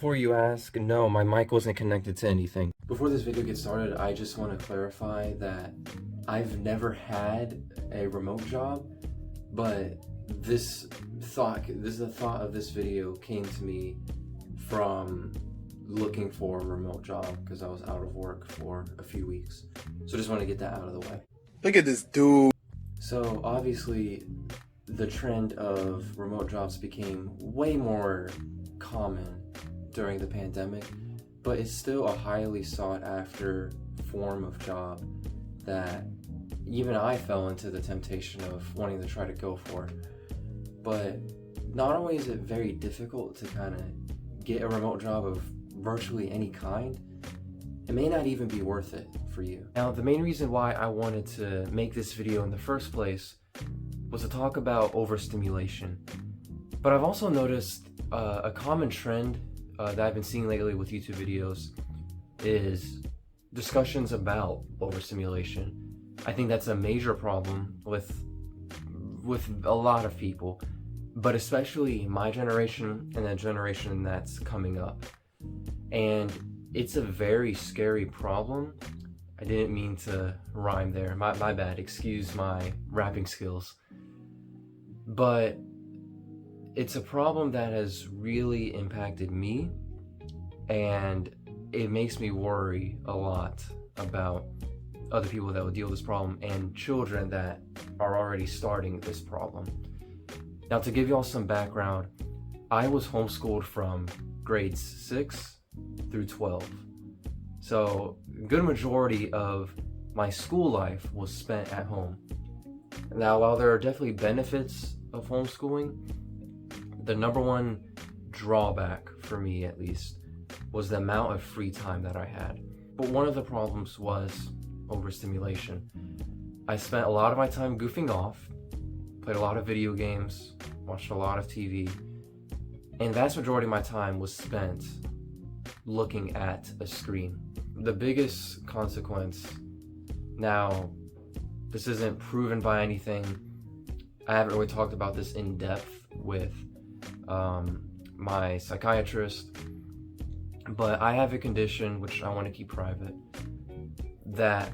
Before you ask, no, my mic wasn't connected to anything. Before this video gets started, I just want to clarify that I've never had a remote job, but the thought of this video came to me from looking for a remote job because I was out of work for a few weeks. So just want to get that out of the way. Look at this dude. So obviously the trend of remote jobs became way more common during the pandemic, but it's still a highly sought after form of job that even I fell into the temptation of wanting to try to go for. But not only is it very difficult to kind of get a remote job of virtually any kind, it may not even be worth it for you. Now, the main reason why I wanted to make this video in the first place was to talk about overstimulation. But I've also noticed a common trend that I've been seeing lately with YouTube videos is discussions about overstimulation. I think that's a major problem with a lot of people, but especially my generation and the generation that's coming up. And it's a very scary problem. I didn't mean to rhyme there, my bad, excuse my rapping skills. But it's a problem that has really impacted me, and it makes me worry a lot about other people that will deal with this problem and children that are already starting this problem. Now, to give y'all some background, I was homeschooled from grades 6 through 12. So a good majority of my school life was spent at home. Now, while there are definitely benefits of homeschooling, the number one drawback for me, at least, was the amount of free time that I had. But one of the problems was overstimulation. I spent a lot of my time goofing off, played a lot of video games, watched a lot of TV, and the vast majority of my time was spent looking at a screen. The biggest consequence, now, this isn't proven by anything. I haven't really talked about this in depth with my psychiatrist, but I have a condition, which I want to keep private, that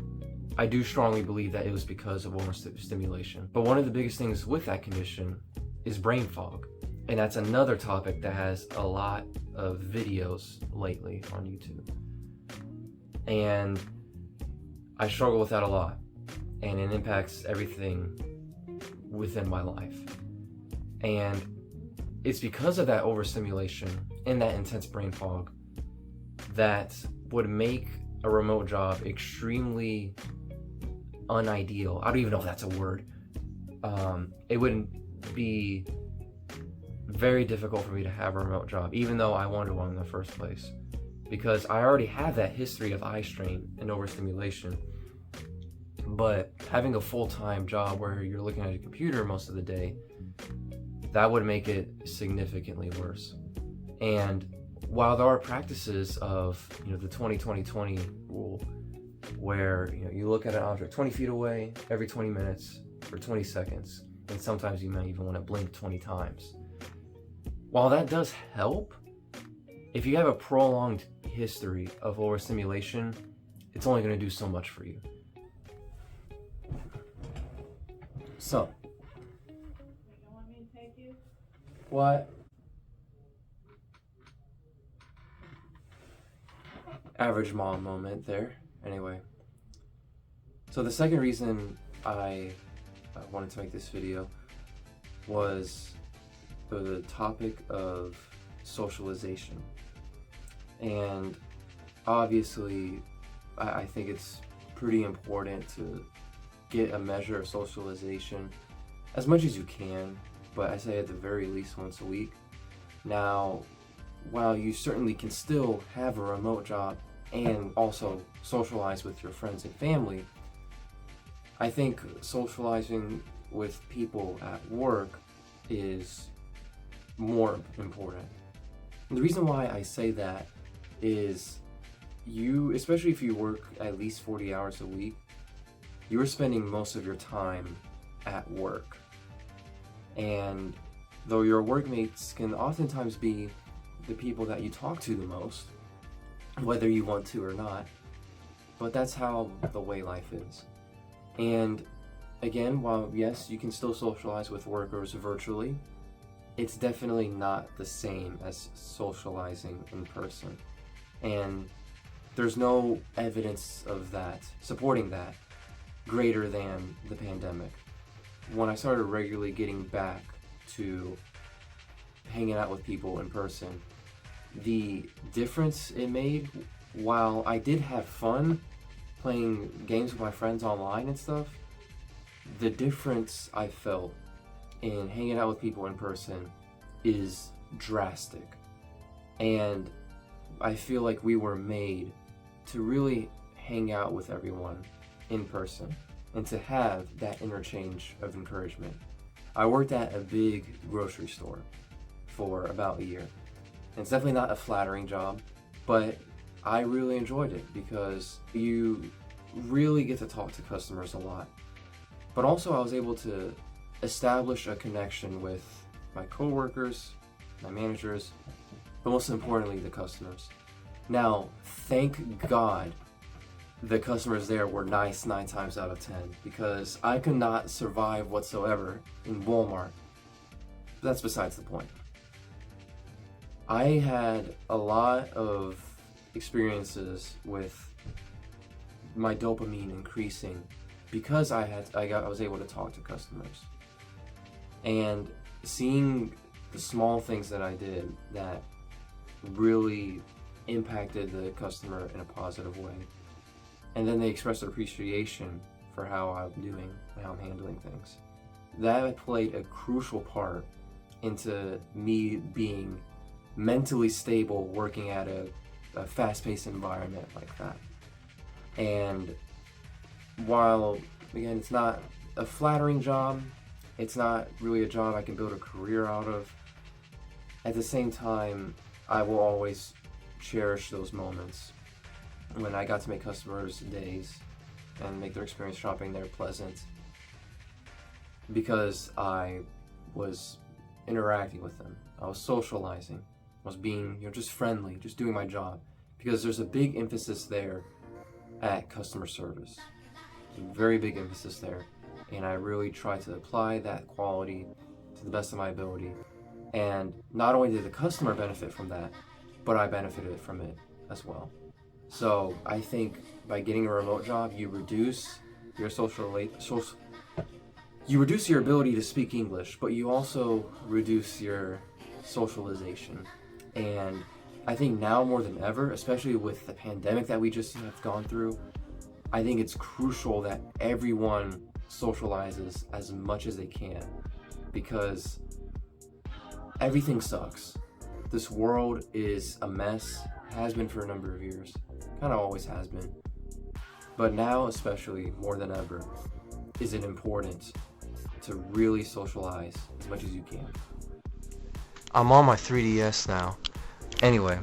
I do strongly believe that it was because of overstimulation. But one of the biggest things with that condition is brain fog. And that's another topic that has a lot of videos lately on YouTube. And I struggle with that a lot. And it impacts everything within my life. And it's because of that overstimulation and that intense brain fog that would make a remote job extremely unideal. I don't even know if that's a word. It wouldn't be very difficult for me to have a remote job, even though I wanted one in the first place, because I already have that history of eye strain and overstimulation. But having a full-time job where you're looking at a computer most of the day, that would make it significantly worse. And while there are practices of, the 20-20-20 rule, where you look at an object 20 feet away every 20 minutes for 20 seconds, and sometimes you might even want to blink 20 times. While that does help, if you have a prolonged history of overstimulation, it's only going to do so much for you. So, You want me to take you? what? Average mom moment there. Anyway, so the second reason I wanted to make this video was the topic of socialization. And obviously, I think it's pretty important to get a measure of socialization as much as you can, but I say at the very least once a week. Now, while you certainly can still have a remote job and also socialize with your friends and family, I think socializing with people at work is more important. And the reason why I say that is especially if you work at least 40 hours a week, you're spending most of your time at work. And though your workmates can oftentimes be the people that you talk to the most, whether you want to or not. But that's how the way life is. And again, while yes, you can still socialize with workers virtually, it's definitely not the same as socializing in person. And there's no evidence of that, supporting that, greater than the pandemic. When I started regularly getting back to hanging out with people in person, the difference it made, while I did have fun playing games with my friends online and stuff, the difference I felt in hanging out with people in person is drastic. And I feel like we were made to really hang out with everyone in person and to have that interchange of encouragement. I worked at a big grocery store for about a year. And it's definitely not a flattering job, but I really enjoyed it because you really get to talk to customers a lot. But also I was able to establish a connection with my coworkers, my managers, but most importantly, the customers. Now, thank God the customers there were nice 9 times out of 10, because I could not survive whatsoever in Walmart. But that's besides the point. I had a lot of experiences with my dopamine increasing because I was able to talk to customers. And seeing the small things that I did that really impacted the customer in a positive way. And then they expressed appreciation for how I'm doing and how I'm handling things. That played a crucial part into me being mentally stable working at a fast-paced environment like that. And while, again, it's not a flattering job, it's not really a job I can build a career out of, at the same time, I will always cherish those moments when I got to make customers' days and make their experience shopping there pleasant, because I was interacting with them, I was socializing, I was being, just friendly, just doing my job, because there's a big emphasis there at customer service. There's a very big emphasis there, and I really try to apply that quality to the best of my ability. And not only did the customer benefit from that, but I benefited from it as well. So I think by getting a remote job, you reduce your you reduce your ability to speak English, but you also reduce your socialization. And I think now more than ever, especially with the pandemic that we just have gone through, I think it's crucial that everyone socializes as much as they can, because everything sucks. This world is a mess, has been for a number of years, kind of always has been. But now, especially more than ever, is it important to really socialize as much as you can. I'm on my 3DS now. Anyway,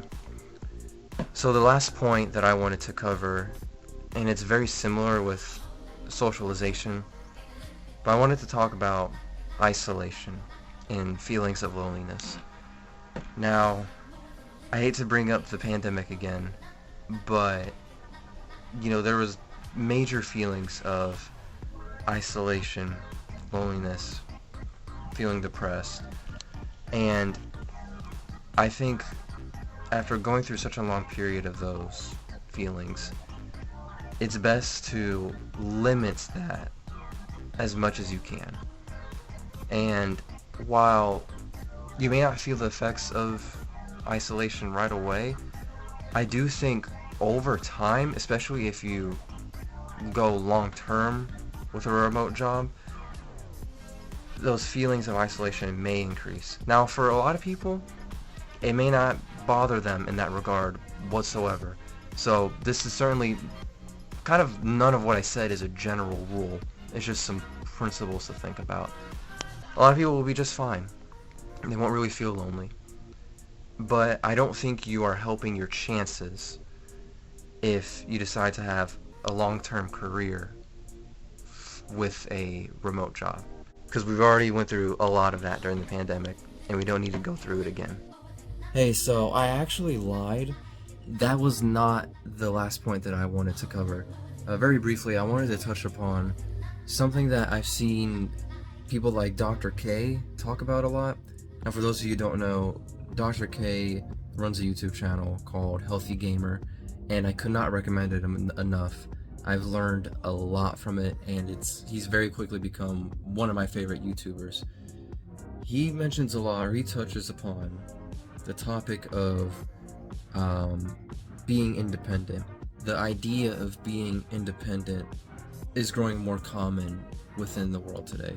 so the last point that I wanted to cover, and it's very similar with socialization, but I wanted to talk about isolation and feelings of loneliness. Now, I hate to bring up the pandemic again, but there was major feelings of isolation, loneliness, feeling depressed, and I think after going through such a long period of those feelings, it's best to limit that as much as you can. And while you may not feel the effects of isolation right away, I do think over time, especially if you go long term with a remote job, those feelings of isolation may increase. Now, for a lot of people, it may not bother them in that regard whatsoever. So this is certainly kind of, none of what I said is a general rule. It's just some principles to think about. A lot of people will be just fine. They won't really feel lonely. But I don't think you are helping your chances if you decide to have a long-term career with a remote job. Because we've already went through a lot of that during the pandemic, and we don't need to go through it again. Hey, so I actually lied. That was not the last point that I wanted to cover. Very briefly, I wanted to touch upon something that I've seen people like Dr. K talk about a lot. Now, for those of you who don't know, Dr. K runs a YouTube channel called Healthy Gamer, and I could not recommend it enough. I've learned a lot from it, and he's very quickly become one of my favorite YouTubers. He mentions a lot, or he touches upon the topic of being independent. The idea of being independent is growing more common within the world today,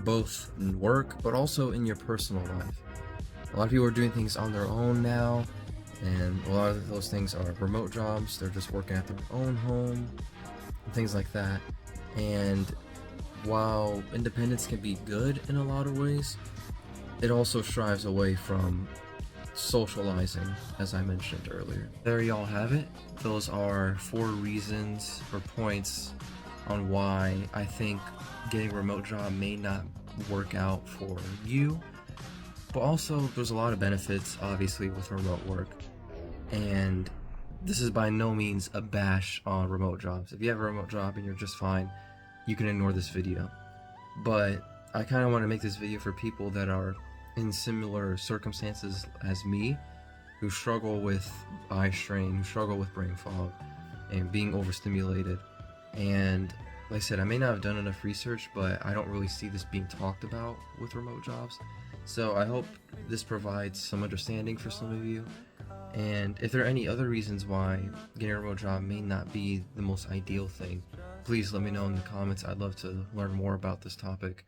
both in work but also in your personal life. A lot of people are doing things on their own now, and a lot of those things are remote jobs. They're just working at their own home and things like that. And while independence can be good in a lot of ways, it also strives away from socializing, as I mentioned earlier. There y'all have it. Those are 4 reasons or points on why I think getting a remote job may not work out for you. But also, there's a lot of benefits, obviously, with remote work. And this is by no means a bash on remote jobs. If you have a remote job and you're just fine, you can ignore this video. But I kind of want to make this video for people that are in similar circumstances as me, who struggle with eye strain, who struggle with brain fog, and being overstimulated. And like I said, I may not have done enough research, but I don't really see this being talked about with remote jobs. So I hope this provides some understanding for some of you. And if there are any other reasons why getting a remote job may not be the most ideal thing, please let me know in the comments. I'd love to learn more about this topic.